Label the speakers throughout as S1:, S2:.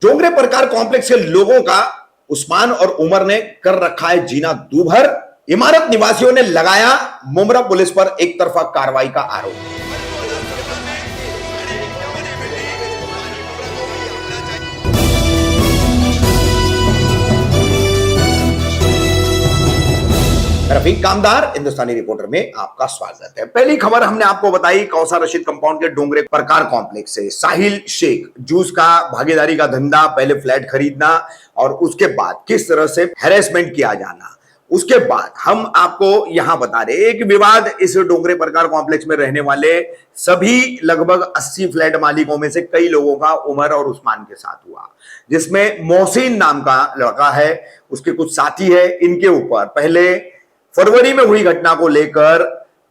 S1: डोंगरे प्रकार कॉम्प्लेक्स के लोगों का उस्मान और उमर ने कर रखा है जीना दूभर। इमारत निवासियों ने लगाया मुमरा पुलिस पर एक तरफा कार्रवाई का आरोप। रफीक कामदार हिंदुस्तानी रिपोर्टर में आपका स्वागत है। पहली खबर हमने आपको बताई कौसर रशीद कंपाउंड के डोंगरे प्रकार कॉम्प्लेक्स से। साहिल शेख जूस का भागीदारी का धंधा, पहले फ्लैट खरीदना और उसके बाद किस तरह से हैरेसमेंट किया जाना, उसके बाद हम आपको यहां बता रहे एक विवाद इस डोंगरे प्रकार कॉम्प्लेक्स में रहने वाले सभी लगभग 80 फ्लैट मालिकों में से कई लोगों का उमर और उस्मान के साथ हुआ, जिसमें मोहसिन नाम का लड़का है, उसके कुछ साथी है। इनके ऊपर पहले फरवरी में हुई घटना को लेकर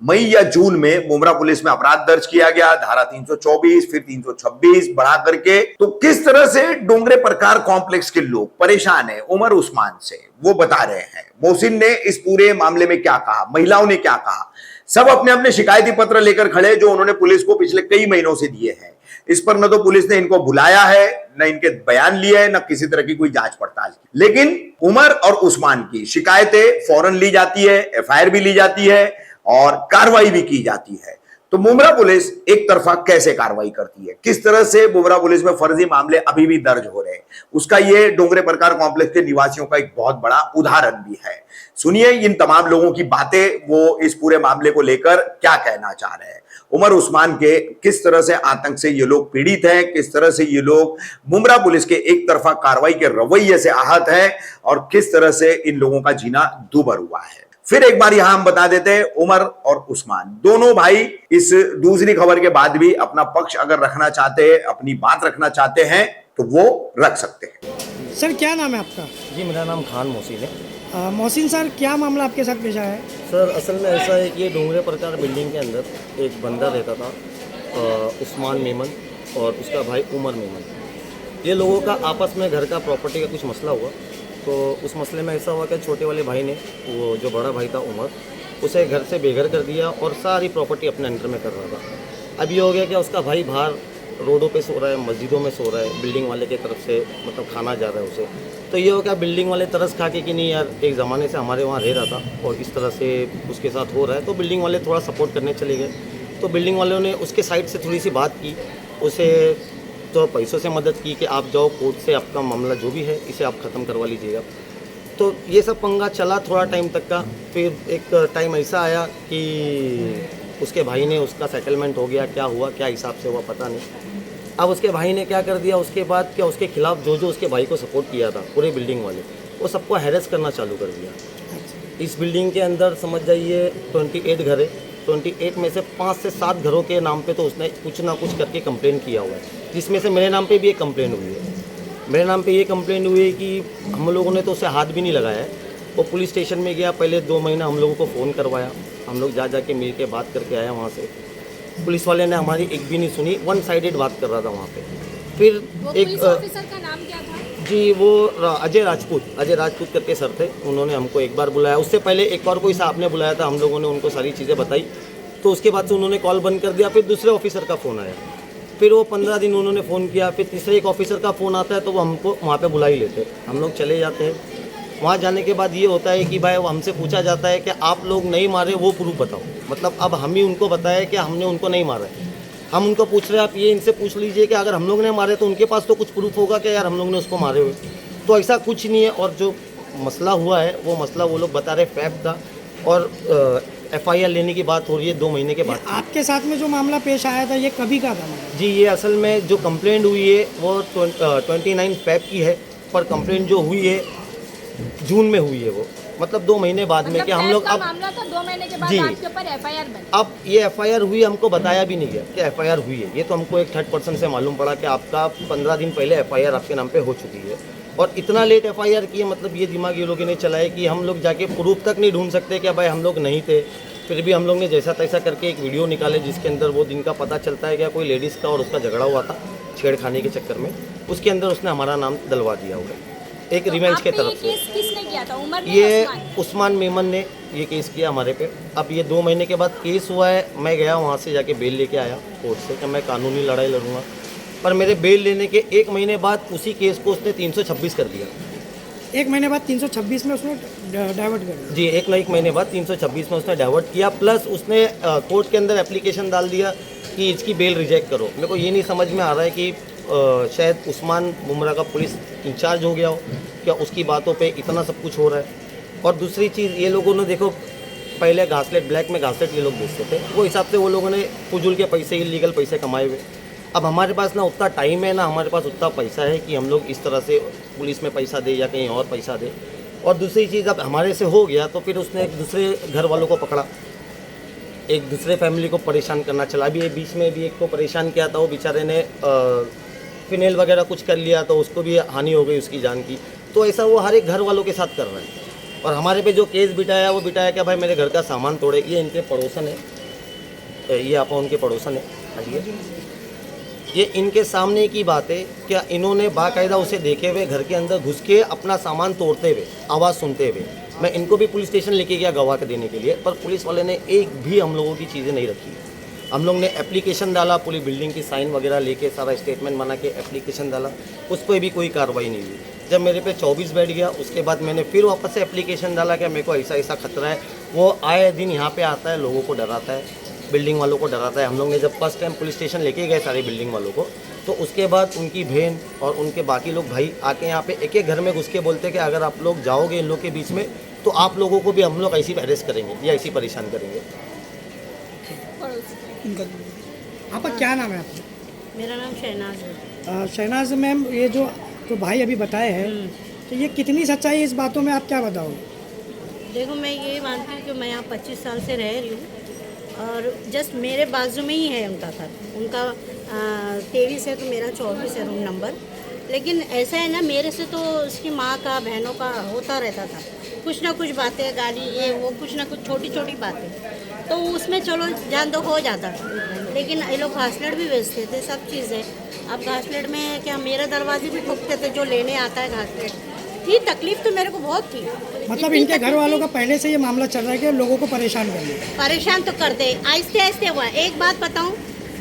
S1: मई या जून में मुमरा पुलिस में अपराध दर्ज किया गया, धारा 324 फिर 326 बढ़ा करके। तो किस तरह से डोंगरे प्रकार कॉम्प्लेक्स के लोग परेशान हैं उमर उस्मान से, वो बता रहे हैं। मोहसिन ने इस पूरे मामले में क्या कहा, महिलाओं ने क्या कहा, सब अपने अपने शिकायती पत्र लेकर खड़े जो उन्होंने पुलिस को पिछले कई महीनों से दिए हैं। इस पर न तो पुलिस ने इनको बुलाया है, न इनके बयान लिए है, न किसी तरह की कोई जांच पड़ताल की। लेकिन उमर और उस्मान की शिकायतें फौरन ली जाती है, एफआईआर भी ली जाती है और कार्रवाई भी की जाती है। तो मुमरा पुलिस एक तरफा कैसे कार्रवाई करती है, किस तरह से मुमरा पुलिस में फर्जी मामले अभी भी दर्ज हो रहे हैं, उसका ये डोंगरे प्रकार कॉम्प्लेक्स के निवासियों का एक बहुत बड़ा उदाहरण भी है। सुनिए इन तमाम लोगों की बातें, वो इस पूरे मामले को लेकर क्या कहना चाह रहे हैं। उमर उस्मान के किस तरह से आतंक से ये लोग पीड़ित हैं, किस तरह से ये लोग मुमरा पुलिस के एक तरफा कार्रवाई के रवैये से आहत हैं और किस तरह से इन लोगों का जीना दूभर हुआ है। फिर एक बार यहां हम बता देते हैं, उमर और उस्मान दोनों भाई इस दूसरी खबर के बाद भी अपना पक्ष अगर रखना चाहते हैं, अपनी बात रखना चाहते हैं तो वो रख सकते हैं।
S2: सर क्या नाम है आपका?
S3: जी मेरा नाम खान मोहसिन है।
S2: मोहसिन सर क्या मामला आपके साथ पेश आया है?
S3: सर असल में ऐसा है कि ये डोंगरे प्रकार बिल्डिंग के अंदर एक बंदा रहता था उस्मान मेमन और उसका भाई उमर मेमन। ये लोगों का आपस में घर का प्रॉपर्टी का कुछ मसला हुआ, तो उस मसले में ऐसा हुआ कि छोटे वाले भाई ने, वो जो बड़ा भाई था उमर, उसे घर से बेघर कर दिया और सारी प्रॉपर्टी अपने अंडर में कर रहा था। अब ये हो गया कि उसका भाई बाहर रोडों पे सो रहा है, मस्जिदों में सो रहा है, बिल्डिंग वाले की तरफ से मतलब खाना जा रहा है उसे। तो ये हो गया बिल्डिंग वाले तरस खा के कि नहीं यार, एक ज़माने से हमारे वहाँ रह रहा था और इस तरह से उसके साथ हो रहा है, तो बिल्डिंग वाले थोड़ा सपोर्ट करने चले गए। तो बिल्डिंग वालों ने उसके साइड से थोड़ी सी बात की, उसे तो पैसों से मदद की कि आप जाओ कोर्ट से, आपका मामला जो भी है इसे आप ख़त्म करवा लीजिएगा। तो ये सब पंगा चला थोड़ा टाइम तक का। फिर एक टाइम ऐसा आया कि उसके भाई ने, उसका सेटलमेंट हो गया, क्या हुआ क्या हिसाब से हुआ पता नहीं। अब उसके भाई ने क्या कर दिया उसके बाद, क्या उसके खिलाफ जो जो उसके भाई को सपोर्ट किया था पूरे बिल्डिंग वाले, वो सबको हैरेस करना चालू कर दिया। इस बिल्डिंग के अंदर समझ जाइए 28 घर है, 28 में से 5 से 7 घरों के नाम पे तो उसने कुछ ना कुछ करके कंप्लेन किया हुआ है, जिसमें से मेरे नाम पे भी एक कंप्लेन हुई है। मेरे नाम पे ये कंप्लेन हुई है कि हम लोगों ने तो उसे हाथ भी नहीं लगाया है। वो पुलिस स्टेशन में गया, पहले 2 महीना हम लोगों को फ़ोन करवाया, हम लोग जा के मिल के बात करके आया वहाँ से। पुलिस वाले ने हमारी एक भी नहीं सुनी, वन साइडेड बात कर रहा था वहाँ पे। फिर एक
S4: पुलिस ऑफिसर का नाम क्या था?
S3: जी वो अजय राजपूत करके सर थे, उन्होंने हमको एक बार बुलाया। उससे पहले एक और कोई साहब ने बुलाया था, हम लोगों ने उनको सारी चीज़ें बताई, तो उसके बाद से उन्होंने कॉल बंद कर दिया। फिर दूसरे ऑफिसर का फ़ोन आया, फिर वो 15 दिन उन्होंने फ़ोन किया, फिर तीसरे एक ऑफिसर का फ़ोन आता है तो वो हमको वहाँ पे बुला ही लेते, हम लोग चले जाते हैं। वहाँ जाने के बाद ये होता है कि भाई वो हमसे पूछा जाता है कि आप लोग नहीं मारे वो प्रूफ बताओ। मतलब अब हम ही उनको बताया कि हमने उनको नहीं मारा है। हम उनको पूछ रहे हैं, आप ये इनसे पूछ लीजिए कि अगर हम लोग ने मारे तो उनके पास तो कुछ प्रूफ होगा कि यार हम लोग ने उसको मारे हुए। तो ऐसा कुछ नहीं है। और जो मसला हुआ है वो मसला वो लोग बता रहे फैक्ट था, और एफआईआर लेने की बात हो रही है 2 महीने के बाद।
S2: आपके साथ में जो मामला पेश आया था ये कभी का था?
S3: जी ये असल में जो कंप्लेंट हुई है वो 29 फेब की है, पर कंप्लेंट जो हुई है जून में हुई है वो, मतलब 2 महीने बाद में। कि हम लोग अब
S4: मामला था 2 महीने के बाद
S3: जी
S4: आपके ऊपर एफआईआर बनी।
S3: अब ये एफआईआर हुई, हमको बताया भी नहीं गया कि एफआईआर हुई है। ये तो हमको एक 3rd पर्सन से मालूम पड़ा कि आपका 15 दिन पहले एफआईआर आपके नाम पे हो चुकी है। और इतना लेट एफआईआर की है, मतलब ये दिमाग ये लोगों ने चलाया कि हम लोग जाके प्रूफ तक नहीं ढूंढ सकते कि भाई हम लोग नहीं थे। फिर भी हम लोग ने जैसा तैसा करके एक वीडियो निकाले जिसके अंदर वो दिन का पता चलता है कि कोई लेडीज़ का और उसका झगड़ा हुआ था छेड़खानी के चक्कर में, उसके अंदर उसने हमारा नाम डलवा दिया हुआ है एक रिवेंज के तरफ से।
S4: किसने किया था, उमर ने?
S3: ये उस्मान मेमन ने ये केस किया हमारे पे। अब ये 2 महीने के बाद केस हुआ है, मैं गया वहाँ से जाके बेल लेके आया कोर्ट से कि मैं कानूनी लड़ाई लड़ूंगा। पर मेरे बेल लेने के 1 महीने बाद उसी केस को उसने 326 कर दिया।
S2: 1 महीने बाद 326 में उसने डाइवर्ट कर दिया।
S3: जी, एक महीने बाद 326 में उसने डाइवर्ट किया, प्लस उसने कोर्ट के अंदर एप्लीकेशन डाल दिया कि इसकी बेल रिजेक्ट करो। मेरे को ये नहीं समझ में आ रहा है कि शायद उस्मान बुमरा का पुलिस इंचार्ज हो गया हो, क्या उसकी बातों पे इतना सब कुछ हो रहा है। और दूसरी चीज़, ये लोगों ने देखो पहले घासलेट, ब्लैक में घासलेट ये लोग बेचते थे, वो हिसाब से वो लोगों ने फजूल के पैसे, इलीगल पैसे कमाए हुए। अब हमारे पास ना उतना टाइम है, ना हमारे पास उतना पैसा है कि हम लोग इस तरह से पुलिस में पैसा दे या कहीं और पैसा दे। और दूसरी चीज़, अब हमारे से हो गया तो फिर उसने एक दूसरे घर वालों को पकड़ा, एक दूसरे फैमिली को परेशान करना चला। अभी ये बीच में भी एक को परेशान किया था, वो बेचारे ने फिनेल वगैरह कुछ कर लिया तो उसको भी हानि हो गई उसकी जान की। तो ऐसा वो हर एक घर वालों के साथ कर रहा है। और हमारे पे जो केस बिठाया वो बिठाया क्या, भाई मेरे घर का सामान तोड़े। ये इनके पड़ोसन है, ये आप उनके पड़ोसन है, आइए। ये इनके सामने की बात है, क्या इन्होंने बाकायदा उसे देखे हुए घर के अंदर घुस के अपना सामान तोड़ते हुए, आवाज़ सुनते हुए। मैं इनको भी पुलिस स्टेशन लेके गया गवाह के देने के लिए, पर पुलिस वाले ने एक भी हम लोगों की चीज़ें नहीं रखी। हम लोग ने एप्लीकेशन डाला, पूरी बिल्डिंग की साइन वगैरह लेके सारा स्टेटमेंट बना के एप्लीकेशन डाला, उस पर भी कोई कार्रवाई नहीं हुई। जब मेरे पे 24 बैठ गया, उसके बाद मैंने फिर वापस से एप्लीकेशन डाला कि मेरे को ऐसा ऐसा खतरा है। वो आए दिन यहाँ पे आता है, लोगों को डराता है, बिल्डिंग वालों को डराता है। हम लोग ने जब फर्स्ट टाइम पुलिस स्टेशन लेके गए सारे बिल्डिंग वालों को, तो उसके बाद उनकी बहन और उनके बाकी लोग भाई आके यहाँ पे एक एक घर में घुस के बोलते कि अगर आप लोग जाओगे इन लोग के बीच में तो आप लोगों को भी हम लोग ऐसी अरेस्ट करेंगे या ऐसी परेशान करेंगे।
S2: आपका क्या नाम है आपका?
S5: मेरा नाम शहनाज है।
S2: शहनाज मैम, ये जो भाई अभी बताए हैं, तो ये कितनी सच्चाई है इस बातों में, आप क्या बताओगे?
S5: देखो, मैं ये मानती हूँ कि मैं यहाँ 25 साल से रह रही हूँ और जस्ट मेरे बाजू में ही है उनका घर। उनका 23 है तो मेरा 24 है रूम नंबर। लेकिन ऐसा है ना, मेरे से तो उसकी माँ का, बहनों का होता रहता था, कुछ ना कुछ बातें, गाली, ये वो, कुछ ना कुछ छोटी छोटी बातें, तो उसमें चलो जान दो हो जाता। लेकिन ये लोग घासलेट भी बेचते थे, सब चीज़ें। अब घासलेट में क्या, मेरे दरवाजे भी ठोकते थे जो लेने आता है घासलेट। थी तकलीफ तो मेरे को बहुत थी।
S2: मतलब
S5: इतनी
S2: इनके घर
S5: तकलीफ
S2: वालों
S5: थी।
S2: का पहले से ये मामला चल रहा है कि लोगों को परेशान करना है।
S5: परेशान तो करते, आहिस्ते आहिस्ते हुआ। एक बात बताऊं,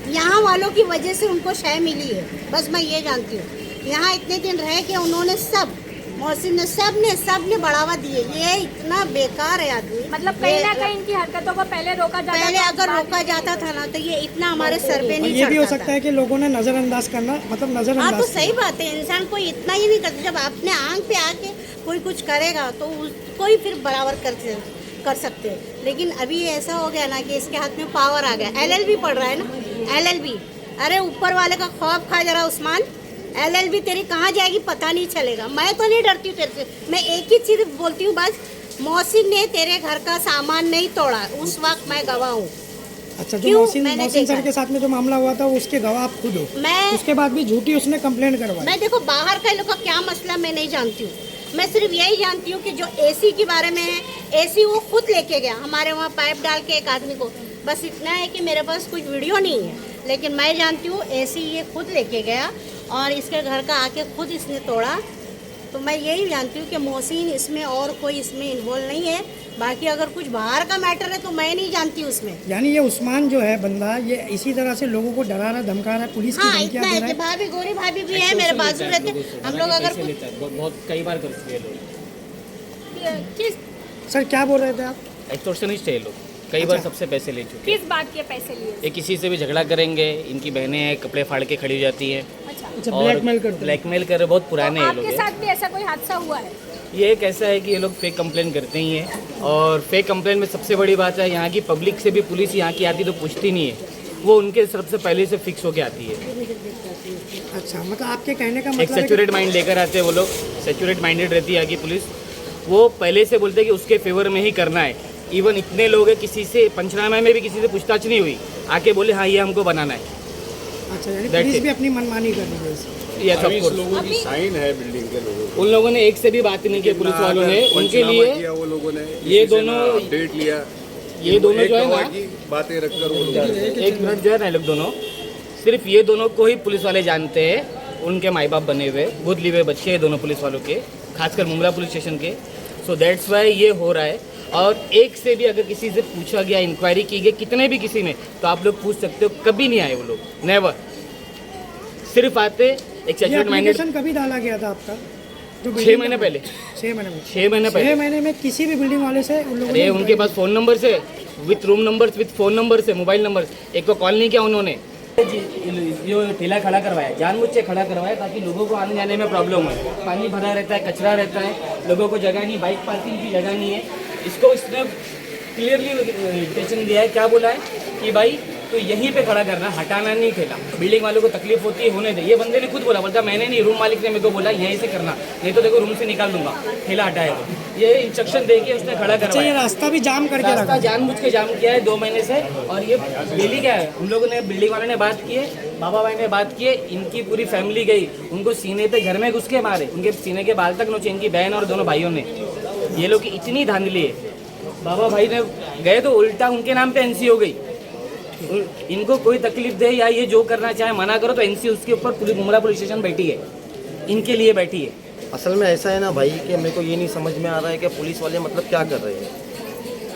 S5: यहाँ वालों की वजह से उनको शय मिली है, बस मैं ये जानती हूँ। यहाँ इतने दिन रह के उन्होंने सब, मोहसिन ने, सब ने बढ़ावा दिए। ये इतना बेकार है आदमी।
S4: मतलब कहीं ना कहीं इनकी हरकतों को पहले रोका जाता
S5: पहले
S4: था,
S5: अगर
S4: बाद
S5: रोका जाता था ना तो ये इतना हमारे सर पे
S2: और
S5: नहीं
S2: ये भी हो
S5: चढ़ता
S2: सकता है कि लोगों ने नज़रअंदाज करना, मतलब
S5: हाँ, तो
S2: नज़रअंदाज
S5: सही बात है। इंसान कोई इतना ही नहीं करता। जब अपने आंख पे आके कोई कुछ करेगा तो उसको ही फिर बराबर कर सकते हैं। लेकिन अभी ऐसा हो गया ना कि इसके हाथ में पावर आ गया। LLB पढ़ रहा है ना, LLB। अरे ऊपर वाले का खौफ खा जरा उस्मान, LLB तेरी कहाँ जाएगी पता नहीं चलेगा। मैं तो नहीं डरती हूँ तेरे से। मैं एक ही चीज़ बोलती हूँ बस, मोहसिन ने तेरे घर का सामान नहीं तोड़ा, उस वक्त मैं गवाह हूँ।
S2: अच्छा, जो
S5: क्यों?
S2: मोहसिन
S5: मैंने
S2: सर
S5: देखा।
S2: के साथ में जो मामला हुआ था उसके गवाह आप खुद हो।
S5: मैं
S2: उसके बाद भी झूठी उसने कंप्लेंट करवाई।
S5: मैं देखो, बाहर का लोग का क्या मसला मैं नहीं जानती हूँ। मैं सिर्फ यही जानती हूँ कि जो AC के बारे में है, AC वो खुद लेके गया हमारे वहाँ पाइप डाल के एक आदमी को। बस इतना है कि मेरे पास कोई वीडियो नहीं है, लेकिन मैं जानती हूँ AC ये खुद लेके गया और इसके घर का आके खुद इसने तोड़ा। तो मैं यही जानती हूँ कि मोहसिन इसमें और कोई इसमें इन्वॉल्व नहीं है। बाकी अगर कुछ बाहर का मैटर है तो मैं नहीं जानती उसमें।
S2: यानी ये उस्मान जो है बंदा, ये इसी तरह से लोगों को डरा रहा, धमका रहा है, पुलिस की
S5: हाँ,
S2: धमकियां
S5: इतना
S2: दे
S5: है
S2: रहा
S5: कि
S2: है।
S5: भाभी, गोरी भाभी भी है मेरे बाजू रहते। हम लोग अगर कुछ
S6: बहुत कई बार कर चुके हैं लोग।
S4: किस
S2: सर क्या बोल रहे थे आप?
S6: एक्सटॉर्शनिस्ट है ये लोग, कई बार
S2: अच्छा।
S6: सबसे पैसे ले चुके हैं।
S4: किस बात के पैसे लिए?
S6: ये किसी से भी झगड़ा करेंगे, इनकी बहनें हैं, कपड़े फाड़ के खड़ी हो जाती हैं
S4: अच्छा,
S6: और
S2: ब्लैकमेल करते हैं।
S6: ब्लैकमेल कर रहे, बहुत पुराने
S4: तो
S6: हैं ये लोग।
S4: आपके
S6: ये।
S4: साथ भी ऐसा कोई हादसा हुआ है?
S6: ये एक ऐसा है कि ये लोग फेक कंप्लेन करते ही हैं, और फेक कंप्लेन में सबसे बड़ी बात है, यहाँ की पब्लिक से भी पुलिस यहाँ की आती तो पूछती नहीं है, वो उनके सबसे पहले से फिक्स होके आती है।
S2: अच्छा, मतलब आपके कहने का
S6: एक
S2: मतलब है कि
S6: सेचुरेट माइंड लेकर आते हैं वो लोग, सेचुरेट माइंडेड रहती है यहाँ की पुलिस। वो पहले से बोलते हैं कि उसके फेवर में ही करना है। इवन इतने लोग हैं, किसी से पंचनामे में भी किसी से पूछताछ नहीं हुई, आके बोले हाँ ये हमको बनाना है।
S2: अच्छा, यानी
S6: That's
S2: पुलिस
S6: it.
S2: भी अपनी मनमानी कर रही है इससे।
S6: Yes of course.
S7: लोगों की साइन है बिल्डिंग के लोगों
S6: उन लोगों ने एक से भी बात नहीं की पुलिस वालों ने, उनके लिए
S7: किया वो लोगों ने,
S6: ये
S7: किसी से ना
S6: दोनों-
S7: अपडेट लिया,
S6: ये दोनों
S7: एक
S6: जो है
S7: गवाह
S6: ना,
S7: की बातें रखकर वो लोग
S6: एक मिनट जो है ना, ये लोग दोनों, सिर्फ ये दोनों को ही पुलिस वाले जानते हैं, उनके माई बाप बने हुए गोद लिए हुए बच्चे हैं दोनों पुलिस वालों के, खासकर मुमरा पुलिस स्टेशन के। सो दैट्स वाई ये हो रहा है। और एक से भी अगर किसी से पूछा गया, इंक्वायरी की गई, कितने भी किसी ने, तो आप लोग पूछ सकते हो, कभी नहीं आए वो लोग, नेवर। सिर्फ आते एक
S2: ये
S6: जजमेंट माइंडेड।
S2: एप्लीकेशन कभी डाला गया था आपका? जो
S6: 6
S2: building
S6: महीने
S2: का-
S6: पहले।
S2: 6 महीने में
S6: 6 महीने पहले।
S2: 6 महीने में किसी भी बिल्डिंग वाले से उन लोगों
S6: अरे
S2: ने
S6: उनके पास फ़ोन नंबर से, with room number, with phone number से, मोबाइल नंबर, एक को कॉल नहीं किया उन्होंने। जो ठेला खड़ा करवाया, जानबूझ से खड़ा करवाया ताकि लोगों को आने जाने में प्रॉब्लम हो। पानी भरा रहता है, कचरा रहता है, लोगों को जगह नहीं, बाइक पार्किंग की जगह नहीं है। इसको इसने क्लियरली इंटेंशन दिया है, क्या बोला है कि भाई तो यहीं पे खड़ा करना, हटाना नहीं ठेला। बिल्डिंग वालों को तकलीफ होती है, होने दे। ये बंदे ने खुद बोला मैंने नहीं, रूम मालिक ने मेरे को बोला यहीं से करना, नहीं तो देखो रूम से निकाल दूंगा, ठेला हटाएगा। ये इंस्ट्रक्शन दे के उसने खड़ा
S2: अच्छा, ये
S6: करवाया।
S2: रास्ता भी जाम करके
S6: रास्ता
S2: रखा।
S6: जानबूझ के जाम किया है 2 महीने से। और ये डेली क्या है, हम लोगों ने, बिल्डिंग वाले ने बात की है, बाबा भाई ने बात की है, इनकी पूरी फैमिली गई, उनको सीने पे घर में घुस के मारे, उनके सीने के बाल तक नोचे, इनकी बहन और दोनों भाइयों ने। ये लोग की इतनी धांधली है। बाबा भाई ने गए तो उल्टा उनके नाम पे एनसी हो गई। इनको कोई तकलीफ दे या ये जो करना चाहे मना करो तो एनसी उसके ऊपर पुलिस, मुमरा पुलिस स्टेशन बैठी है, इनके लिए बैठी है।
S3: असल में ऐसा है ना भाई कि मेरे को ये नहीं समझ में आ रहा है कि पुलिस वाले मतलब क्या कर रहे हैं।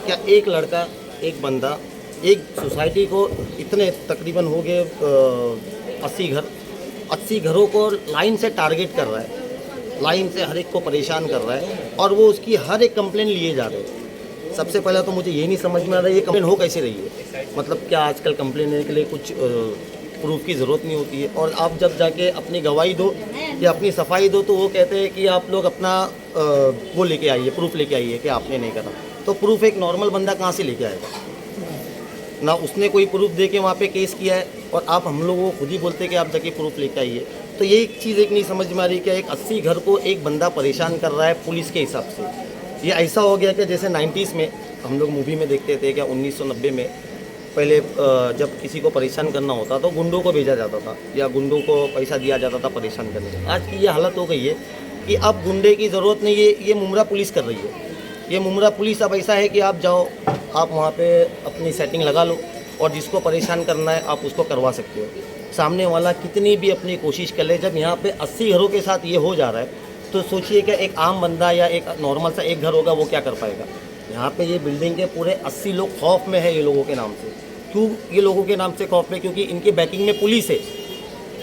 S3: क्या एक लड़का, एक बंदा, एक सोसाइटी को इतने तकरीबन हो गए 80 घरों को लाइन से टारगेट कर रहा है, लाइन से हर एक को परेशान कर रहा है और वो उसकी हर एक कंप्लेन लिए जा रहे हैं। सबसे पहले तो मुझे ये नहीं समझ में आ रहा है ये कंप्लेन हो कैसे रही है। मतलब क्या आजकल कंप्लेन लेने के लिए कुछ प्रूफ की ज़रूरत नहीं होती है, और आप जब जाके अपनी गवाही दो या अपनी सफाई दो तो वो कहते हैं कि आप लोग अपना वो लेके आइए, प्रूफ लेके आइए कि आपने नहीं करा। तो प्रूफ एक नॉर्मल बंदा कहाँ से लेके आएगा? ना उसने कोई प्रूफ दे के वहाँ पे केस किया है और आप हम लोगों को खुद ही बोलते कि आप जाके प्रूफ लेके आइए। तो ये चीज़ एक नहीं समझ में आ रही कि एक 80 घर को एक बंदा परेशान कर रहा है पुलिस के हिसाब से। ये ऐसा हो गया कि जैसे 90s में हम लोग मूवी में देखते थे क्या 1990 में पहले जब किसी को परेशान करना होता तो गुंडों को भेजा जाता था या गुंडों को पैसा दिया जाता था परेशान करने के। आज की ये हालत हो गई है कि अब गुंडे की ज़रूरत नहीं है, ये मुमरा पुलिस कर रही है। ये मुमरा पुलिस अब ऐसा है कि आप जाओ, आप वहाँ पे अपनी सेटिंग लगा लो और जिसको परेशान करना है आप उसको करवा सकते हो। सामने वाला कितनी भी अपनी कोशिश कर ले, जब यहाँ पे 80 घरों के साथ ये हो जा रहा है तो सोचिए कि एक आम बंदा या एक नॉर्मल सा एक घर होगा वो क्या कर पाएगा। यहाँ पे ये बिल्डिंग के पूरे 80 लोग खौफ में है ये लोगों के नाम से। क्यों ये लोगों के नाम से खौफ में? क्योंकि इनकी बैकिंग में पुलिस है।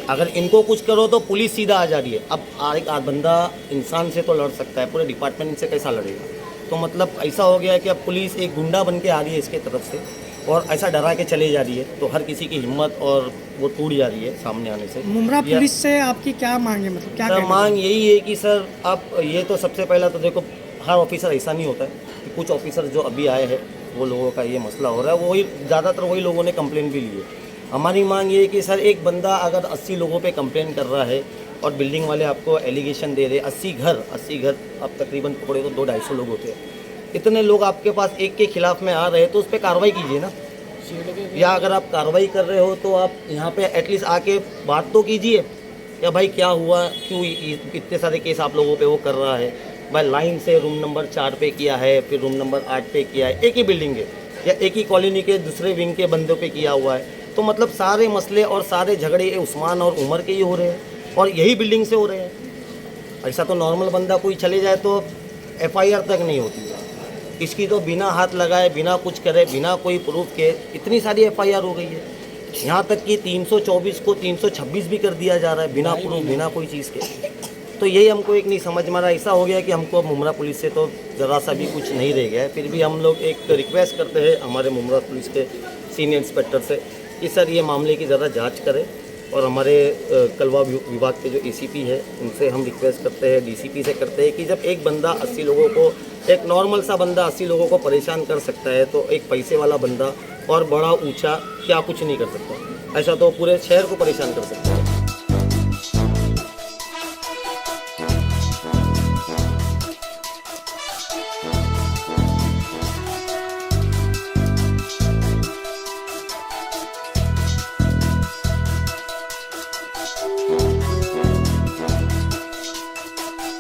S3: अगर इनको कुछ करो तो पुलिस सीधा आ जा रही है। अब एक बंदा इंसान से तो लड़ सकता है, पूरे डिपार्टमेंट से कैसा लड़ेगा? तो मतलब ऐसा हो गया है कि अब पुलिस एक गुंडा बन के आ रही है इसके तरफ से और ऐसा डरा के चले जा रही है, तो हर किसी की हिम्मत और वो टूट जा रही है सामने आने से।
S2: मुमरा पुलिस से आपकी क्या मांग है, मतलब क्या
S3: सर
S2: कहना
S3: मांग यही है कि सर आप ये तो सबसे पहला तो देखो हर ऑफिसर ऐसा नहीं होता है कि कुछ ऑफिसर जो अभी आए हैं वो लोगों का ये मसला हो रहा है, वही ज़्यादातर वही लोगों ने कंप्लेन भी ली है। हमारी मांग ये है कि सर एक बंदा अगर 80 लोगों पे कंप्लेन कर रहा है और बिल्डिंग वाले आपको एलिगेशन दे रहे 80 घर आप तकरीबन पकड़े तो 200-250 लोग होते हैं, इतने लोग आपके पास एक के खिलाफ में आ रहे हैं तो उस पर कार्रवाई कीजिए ना। या अगर आप कार्रवाई कर रहे हो तो आप यहाँ पे एटलीस्ट आके बात तो कीजिए या भाई क्या हुआ, क्यों इतने सारे केस आप लोगों पे वो कर रहा है। भाई लाइन से रूम नंबर 4 पे किया है, फिर रूम नंबर 8 पे किया है, एक ही बिल्डिंग के या एक ही कॉलोनी के दूसरे विंग के बंदों पे किया हुआ है। तो मतलब सारे मसले और सारे झगड़े उस्मान और उमर के ही हो रहे हैं और यही बिल्डिंग से हो रहे हैं। ऐसा तो नॉर्मल बंदा कोई चले जाए तो FIR तक नहीं होती है, इसकी तो बिना हाथ लगाए, बिना कुछ करे, बिना कोई प्रूफ के इतनी सारी FIR हो गई है। यहाँ तक कि 324 को 326 भी कर दिया जा रहा है बिना प्रूफ, बिना कोई चीज़ के। तो यही हमको एक नहीं समझ में आ रहा। ऐसा हो गया कि हमको मुमरा पुलिस से तो ज़रा सा भी कुछ नहीं रह गया है। फिर भी हम लोग एक रिक्वेस्ट करते हैं हमारे मुमरा पुलिस के सीनियर इंस्पेक्टर से कि सर ये मामले की ज़रा जांच करें, और हमारे कलवा विभाग के जो ACP है उनसे हम रिक्वेस्ट करते हैं, DCP से करते हैं कि जब एक बंदा 80 लोगों को, एक नॉर्मल सा बंदा 80 लोगों को परेशान कर सकता है तो एक पैसे वाला बंदा और बड़ा ऊंचा क्या कुछ नहीं कर सकता। ऐसा तो पूरे शहर को परेशान कर सकता है।